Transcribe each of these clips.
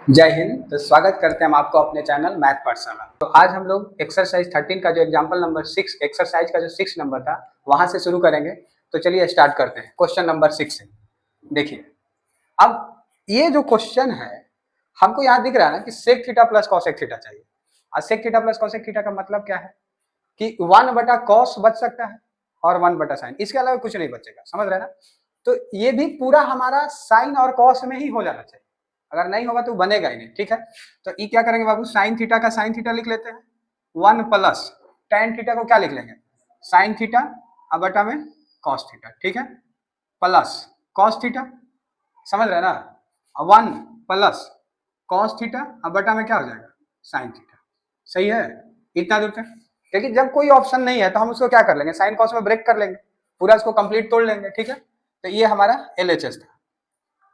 जय हिंद। तो स्वागत करते हैं हम आपको अपने चैनल मैथ पाठशाला। तो आज हम लोग एक्सरसाइज 13 का जो एग्जांपल नंबर 6 एक्सरसाइज का जो 6 नंबर था वहां से शुरू करेंगे। तो चलिए स्टार्ट करते हैं क्वेश्चन नंबर 6 से। देखिए, अब ये जो क्वेश्चन है हमको यहाँ दिख रहा है ना कि sec theta plus cosec theta चाहिए। और sec theta plus cosec theta का मतलब क्या है कि 1/cos बच सकता है और 1/sin, इसके अलावा कुछ नहीं बचेगा। समझ रहे हैं ना? तो ये भी पूरा हमारा साइन और कॉस में ही हो जाना चाहिए, अगर नहीं होगा तो बनेगा ही नहीं। ठीक है, तो ये क्या करेंगे बाबू, साइन थीटा का साइन थीटा लिख लेते हैं, 1 प्लस टेन थीटा को क्या लिख लेंगे, साइन थीटा अब बटा में कॉस थीटा। ठीक है, प्लस कॉस थीटा, समझ रहे हैं ना, 1 प्लस कॉस थीटा अब बटा में क्या हो जाएगा, साइन थीटा। सही है, इतना दूर तक। क्योंकि जब कोई ऑप्शन नहीं है तो हम उसको क्या कर लेंगे, साइन कॉस में ब्रेक कर लेंगे, पूरा इसको कंप्लीट तोड़ लेंगे। ठीक है, तो ये हमारा LHS था।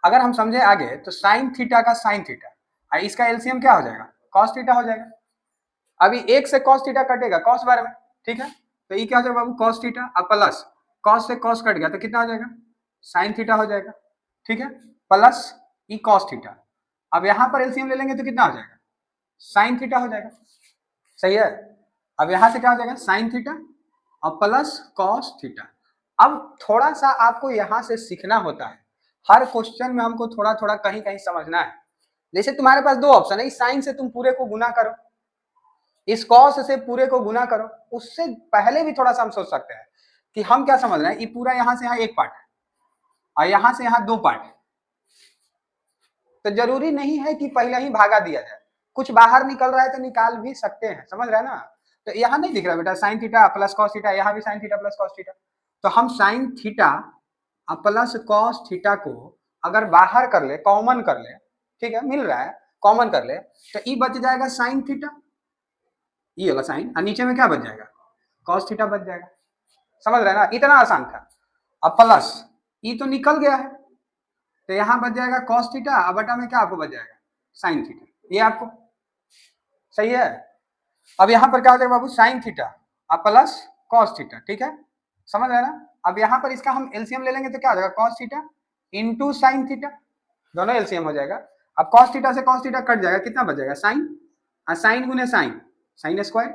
अगर हम समझे आगे तो साइन थीटा का साइन थीटा और इसका एलसीएम क्या हो जाएगा, कॉस थीटा हो जाएगा। अभी एक से कॉस थीटा कटेगा कॉस बार में। ठीक है, तो ये क्या हो जाएगा बाबू, कॉस थीटा अब प्लस कॉस से कॉस कट गया तो कितना हो जाएगा, साइन थीटा हो जाएगा। ठीक है, प्लस ई कॉस थीटा, अब यहां पर एलसीएम ले लेंगे तो कितना हो जाएगा, साइन थीटा हो जाएगा। सही है, अब यहां से क्या हो जाएगा, साइन थीटा और प्लस कॉस थीटा। अब थोड़ा सा आपको यहां से सीखना होता है, हर क्वेश्चन में हमको थोड़ा थोड़ा कहीं कहीं समझना है। जैसे तुम्हारे पास दो ऑप्शन है, इस साइन से तुम पूरे को गुना करो, इस कॉस से पूरे को गुना करो। उससे पहले भी थोड़ा सा हम सोच सकते हैं कि हम क्या समझ रहे हैं, ये पूरा यहां से यहां एक पार्ट है और यहां से यहां दो पार्ट है, तो जरूरी नहीं है कि पहले ही भागा दिया जाए, कुछ बाहर निकल रहा है तो निकाल भी सकते हैं। समझ रहे हैं ना? तो यहाँ नहीं दिख रहा बेटा sine theta plus cos theta, यहाँ भी sine theta plus cos theta. तो हम sine theta plus cos theta को अगर बाहर कर ले, कॉमन कर ले, ठीक है मिल रहा है, कॉमन कर ले तो ई बच जाएगा साइन थीटा, ये होगा साइन, और नीचे में क्या बच जाएगा, कॉस थीटा बच जाएगा। समझ रहे हैं ना, इतना आसान था। अब प्लस ई तो निकल गया है तो यहाँ बच जाएगा कॉस थीटा, अब बटा में क्या आपको बच जाएगा, साइन थीटा, ये आपको सही है। अब यहाँ पर क्या हो जाएगा बाबू, साइन थीटा अब प्लस कॉस थीटा। ठीक है, समझ रहे हैं ना? अब यहाँ पर इसका हम एलसीएम ले लेंगे तो क्या हो जाएगा, cos theta into sine theta, दोनों एलसीएम हो जाएगा। अब कॉस थीटा से कॉस थीटा कट जाएगा, कितना बच जाएगा, साइन, और साइन गुने साइन, साइन स्क्वायर,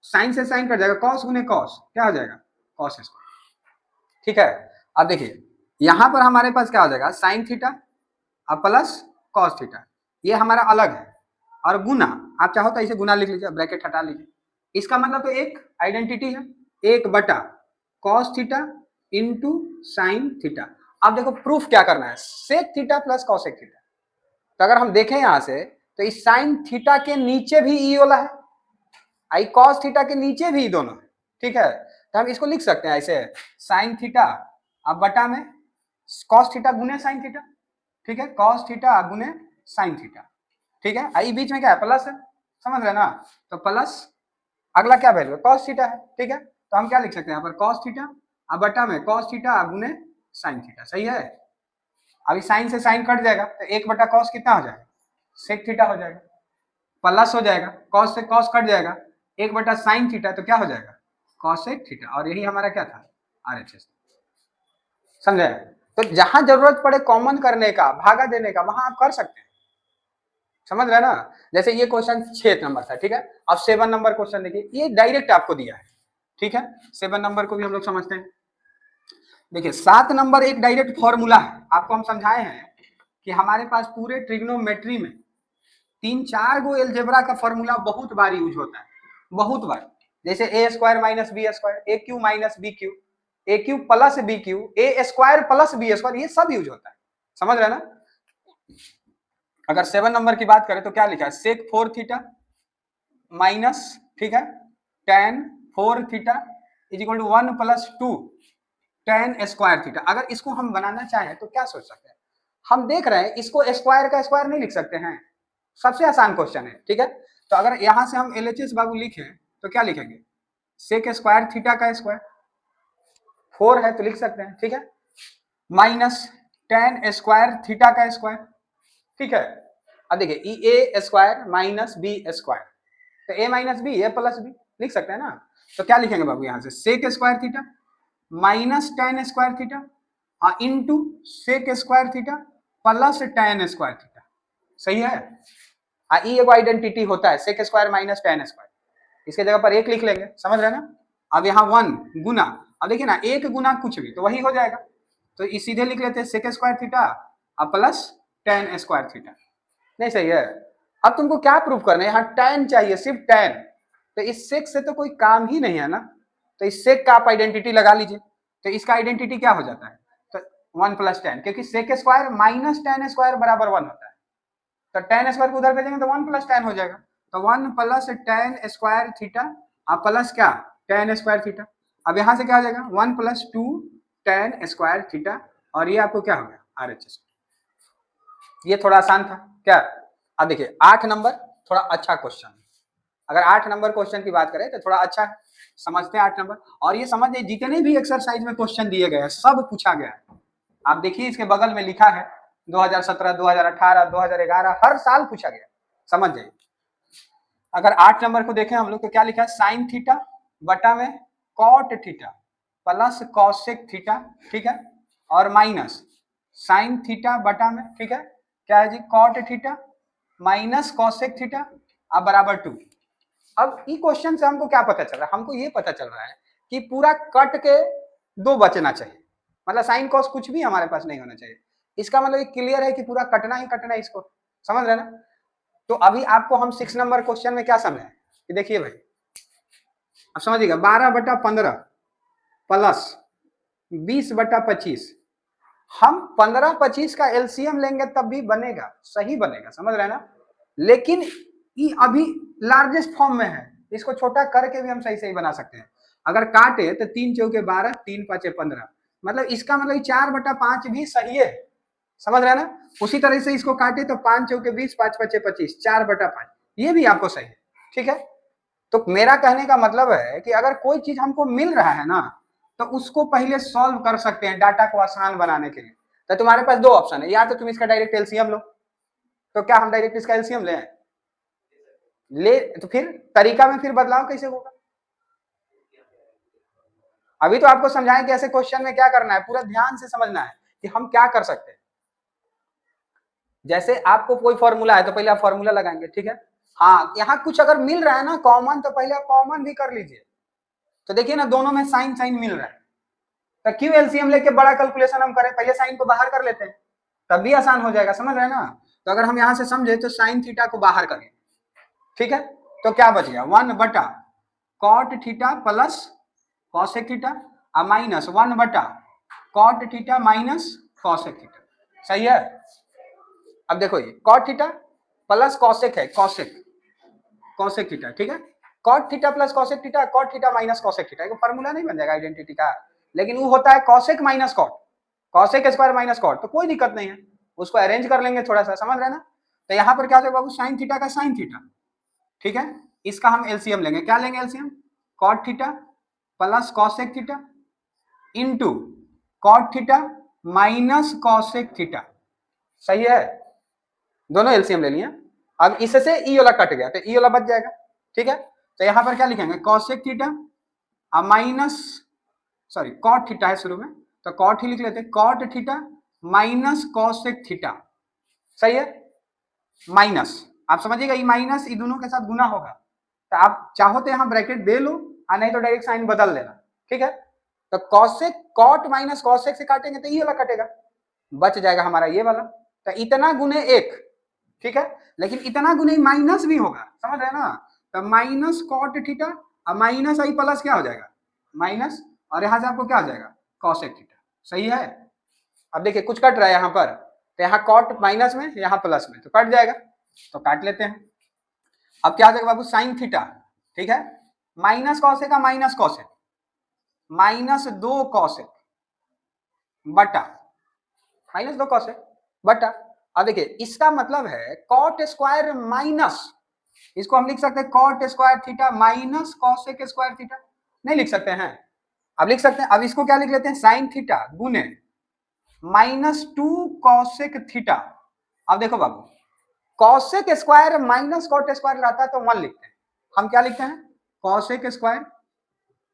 साइन से साइन कट जाएगा, कॉस गुने कॉस क्या हो जाएगा, कॉस स्क्वायर। ठीक है, अब देखिए यहां पर हमारे पास क्या हो जाएगा, साइन थीटा अब प्लस कॉस थीटा, ये हमारा अलग है, और गुना आप चाहो तो इसे गुना लिख लीजिए, ब्रैकेट हटा लीजिए। इसका मतलब तो एक आइडेंटिटी है, एक बटा cos theta into sine theta. अब देखो प्रूफ क्या करना है, sec theta plus cosec theta. तो अगर हम देखें यहां से तो इस साइन थीटा के नीचे भी ई वाला है, आई कॉस थीटा के नीचे भी दोनों है। ठीक है, तो हम इसको लिख सकते हैं ऐसे, साइन थीटा अब बटा में कॉस थीटा गुने साइन थीटा। ठीक है, कॉस थीटा गुने साइन थीटा। ठीक है, आई बीच में क्या है, प्लस है, समझ रहे ना? तो प्लस अगला क्या वैल्यू है, कॉस थीटा है। ठीक है, तो हम क्या लिख सकते हैं यहाँ पर, कॉस थीटा अब बटा में कॉस थीटा गुने साइन थीटा। सही है, अभी साइन से साइन कट जाएगा तो 1/cos कितना हो जाएगा, सेक थीटा हो जाएगा, प्लस हो जाएगा कॉस से कॉस कट जाएगा, 1/sin थीटा तो क्या हो जाएगा, कॉसेक थीटा। और यही हमारा क्या था, RHS। समझे? तो जहां जरूरत पड़े कॉमन करने का, भागा देने का, वहां आप कर सकते हैं। समझ रहे ना? जैसे ये क्वेश्चन 6 नंबर था। ठीक है, अब 7 नंबर क्वेश्चन देखिए, ये डायरेक्ट आपको दिया है। ठीक है, 7 नंबर को भी हम लोग समझते हैं। देखिए 7 नंबर एक डायरेक्ट फॉर्मूला है, आपको हम समझाए हैं कि हमारे पास पूरे ट्रिग्नोमेट्री में 3-4 गो एलजेब्रा का फॉर्मूला बहुत बार यूज होता है, बहुत बार। जैसे ए स्क्वायर माइनस बी स्क्वायर, ए क्यू माइनस बी क्यू, ए क्यू प्लस बी क्यू, ए स्क्वायर प्लस बी स्क्वायर, ये सब यूज होता है। समझ रहे ना? अगर 7 नंबर की बात करें तो क्या लिखा है, सेक 4 थीटा माइनस, ठीक है, tan 4 theta is equal to 1 plus 2 tan square theta. अगर इसको हम बनाना चाहें तो क्या सोच सकते हैं, हम देख रहे हैं इसको स्क्वायर का स्क्वायर नहीं लिख सकते हैं, सबसे आसान क्वेश्चन है। ठीक है, तो अगर यहां से हम LHS बाबू लिखें तो क्या लिखेंगे, सेक स्क्वायर थीटा का स्क्वायर, 4 है तो लिख सकते हैं। ठीक है, माइनस tan स्क्वायर थीटा का स्क्वायर। ठीक है, अब देखिए ए स्क्वायर माइनस बी स्क्वायर, तो ए माइनस बी ए प्लस बी लिख सकते हैं ना। तो क्या लिखेंगे बाबू, यहां से sec square theta minus tan square theta into sec square theta plus tan square theta. सही है। ई एगो आइडेंटिटी होता है sec square minus tan square, इसके जगह पर एक लिख लेंगे, समझ रहे हैं ना। अब यहाँ 1 गुना, अब देखिए ना एक गुना कुछ भी तो वही हो जाएगा, तो इस सीधे लिख लेते हैं सेक स्क्वायर थीटा अब प्लस टेन स्क्वायर थीटा। नहीं सही है। अब तुमको क्या प्रूव करना है, यहाँ टेन चाहिए, सिर्फ टेन, तो इस सेक से तो कोई काम ही नहीं है ना, तो इस सेक का आप आइडेंटिटी लगा लीजिए, तो इसका आइडेंटिटी क्या हो जाता है, तो 1 प्लस टेन, क्योंकि sec square minus tan square बराबर 1 होता है, तो टेन स्क्वायर को उधर भेजेंगे तो 1 प्लस टेन हो जाएगा, तो 1 प्लस टेन स्क्वायर थीटा अब प्लस क्या टेन स्क्वायर थीटा। अब यहाँ से क्या हो जाएगा 1 प्लस 2 टेन स्क्वायर थीटा, और ये आपको क्या हो गया RHS। ये थोड़ा आसान था क्या। अब देखिए 8 नंबर थोड़ा अच्छा क्वेश्चन, अगर 8 नंबर क्वेश्चन की बात करें तो थोड़ा अच्छा है, समझते हैं 8 नंबर। और ये समझ लीजिए जितने भी एक्सरसाइज में क्वेश्चन दिए गए हैं सब पूछा गया है। आप देखिए इसके बगल में लिखा है 2017, 2018, 2011, हर साल पूछा गया, समझ जाइए। अगर 8 नंबर को देखें हम लोग तो क्या लिखा है, साइन थीटा बटा में cot theta plus cosec theta, ठीक है, और माइनस साइन थीटा बटा में, ठीक है, क्या है जी cot theta minus cosec theta अब बराबर 2। अब ई क्वेश्चन से हमको क्या पता चल रहा है, हमको ये पता चल रहा है कि पूरा कट के 2 बचना चाहिए, मतलब साइन कॉस कुछ भी हमारे पास नहीं होना चाहिए। इसका मतलब ये क्लियर है कि पूरा कटना ही कटना है इसको, समझ रहे ना। तो अभी आपको हम 6 नंबर क्वेश्चन में क्या समझाएं कि देखिए भाई, अब समझिएगा 12/15 प्लस 20/25, हम 15-25 का एलसीएम लेंगे तब भी बनेगा, सही बनेगा, समझ रहे ना। लेकिन ये अभी लार्जेस्ट फॉर्म में है, इसको छोटा करके भी हम सही सही बना सकते हैं। अगर काटे तो 3 चौके 12, 3 पाँचे 15, मतलब इसका मतलब 4/5 भी सही है, समझ रहे ना। उसी तरह से इसको काटे तो 5 चौके 20, 5 पाँचे 25, 4/5, ये भी आपको सही है, ठीक है। तो मेरा कहने का मतलब है कि अगर कोई चीज हमको मिल रहा है ना तो उसको पहले सॉल्व कर सकते हैं डाटा को आसान बनाने के लिए। तो तुम्हारे पास 2 ऑप्शन है, या तो तुम इसका डायरेक्ट एलसीएम लो, तो क्या हम डायरेक्ट इसका एलसीएम ले तो फिर तरीका में फिर बदलाव कैसे होगा। अभी तो आपको समझाएं कि ऐसे क्वेश्चन में क्या करना है, पूरा ध्यान से समझना है कि हम क्या कर सकते हैं। जैसे आपको कोई फॉर्मूला है तो पहले आप फॉर्मूला लगाएंगे, ठीक है। हाँ, यहाँ कुछ अगर मिल रहा है ना कॉमन तो पहले आप कॉमन भी कर लीजिए। तो देखिए ना दोनों में साइन साइन मिल रहा है, तो क्यों एलसीएम लेके बड़ा कैलकुलेशन हम करें, पहले साइन को बाहर कर लेते हैं तब भी आसान हो जाएगा, समझ रहे हैं ना। तो अगर हम यहाँ से समझे तो साइन थीटा को बाहर करें, ठीक है, तो क्या बच गया 1 बटा cot theta plus cosec theta और माइनस 1 बटा cot theta minus cosec theta, सही है। अब देखो ये कॉट थीटा प्लस कॉसेक है, कॉसेक थीटा, ठीक है, cot theta plus cosec theta, cot theta minus cosec theta, एक फार्मूला नहीं बन जाएगा आइडेंटिटी का, लेकिन वो होता है cosec minus cot, cosec square minus cot, तो कोई दिक्कत नहीं है, उसको अरेंज कर लेंगे थोड़ा सा, समझ रहे ना। तो यहाँ पर क्या हो जाएगा बाबू, साइन थीटा का साइन थीटा, ठीक है, इसका हम एलसीएम लेंगे, क्या लेंगे LCM, cot theta plus cosec theta into cot theta minus cosec theta, सही है, दोनों एलसीएम ले लिए। अब इससे ई वाला कट गया तो ई वाला बच जाएगा, ठीक है। तो यहाँ पर क्या लिखेंगे cosec theta minus, sorry cot theta है शुरू में तो कॉट ही लिख लेते हैं, cot theta minus cosec theta, सही है, माइनस, आप समझिएगा ये माइनस ये दोनों के साथ गुना होगा, तो आप चाहो तो यहाँ ब्रैकेट दे लो और नहीं तो डायरेक्ट साइन बदल लेना, ठीक है। तो कॉसेक कॉट माइनस कॉसेक से काटेंगे तो ये वाला कटेगा, बच जाएगा हमारा ये वाला, तो इतना गुने 1, ठीक है, लेकिन इतना गुने माइनस भी होगा, समझ रहे ना। तो माइनस कॉट थीटा और माइनस आई प्लस क्या हो जाएगा माइनस, और यहाँ से आपको क्या हो जाएगा कॉसेक थीटा, सही है। अब देखिए कुछ कट रहा है यहाँ पर, तो यहाँ कॉट माइनस में यहाँ प्लस में तो कट जाएगा, तो काट लेते हैं। अब क्या आ जाएगा बाबू साइन थीटा, ठीक है, माइनस कॉसेक का माइनस कॉसेक माइनस 2 कॉसेक बटा माइनस 2 कॉसेक बटा, अब देखिए इसका मतलब है कॉट स्क्वायर माइनस, इसको हम लिख सकते हैं cot square theta minus cosec square theta, नहीं लिख सकते हैं, अब लिख सकते हैं। अब इसको क्या लिख लेते हैं साइन थीटा गुने माइनस 2 कॉसेक थीटा। अब देखो बाबू cosec square minus cot square रहता है तो 1 लिखते हैं, हम क्या लिखते हैं cosec square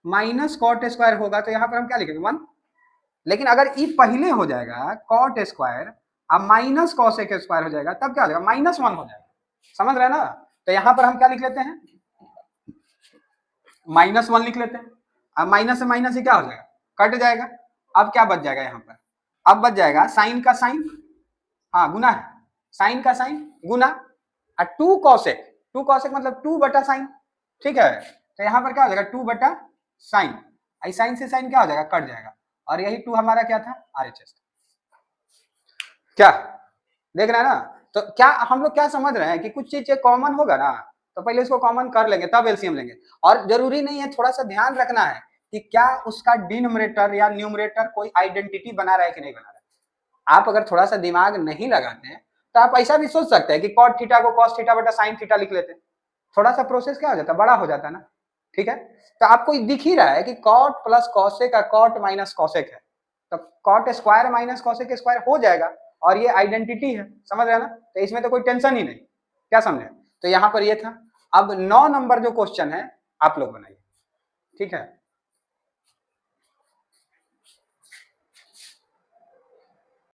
minus cot square होगा तो यहाँ पर हम क्या लिखेंगे 1, लेकिन अगर ई पहले हो जाएगा कॉट स्क्वायर अब माइनस कॉसेक स्क्वायर हो जाएगा, तब क्या हो जाएगा, -1 हो जाएगा। समझ रहे हैं ना? तो यहां पर हम क्या लिख लेते हैं, -1 लिख लेते हैं। अब माइनस से माइनस ही क्या हो जाएगा, कट जाएगा। अब क्या बच जाएगा यहाँ पर, अब बच जाएगा साइन का साइन, हाँ गुना है, साइन का साइन गुना 2 कॉसेक, 2 कॉसेक मतलब 2 बटा साइन, ठीक है। तो यहाँ पर क्या हो जाएगा 2 बटा साइन, साइन से साइन क्या हो जाएगा, कट जाएगा। और यही 2 हमारा क्या था, RHS। क्या देख रहे हैं ना? तो क्या हम लोग क्या समझ रहे हैं कि कुछ चीजें कॉमन होगा ना, तो पहले इसको कॉमन कर लेंगे तब एलसीएम लेंगे। और जरूरी नहीं है, थोड़ा सा ध्यान रखना है कि क्या उसका डिनोमिनेटर या न्यूमरेटर कोई आइडेंटिटी बना रहा है कि नहीं बना रहा है। आप अगर थोड़ा सा दिमाग नहीं लगाते हैं तो आप ऐसा भी सोच सकते हैं कि कॉट थीटा को कॉस थीटा बटा साइन थीटा लिख लेते हैं, थोड़ा सा प्रोसेस क्या हो जाता है, बड़ा हो जाता है ना, ठीक है। तो आपको दिख ही रहा है कि कॉट प्लस कॉसेक का कॉट माइनस कॉसेक है, तो cot square minus cosec square हो जाएगा, और ये आइडेंटिटी है, समझ रहे हैं ना? तो इसमें तो कोई टेंशन ही नहीं, क्या समझे? तो यहाँ पर ये था। अब 9 नंबर जो क्वेश्चन है आप लोग बनाइए, ठीक है।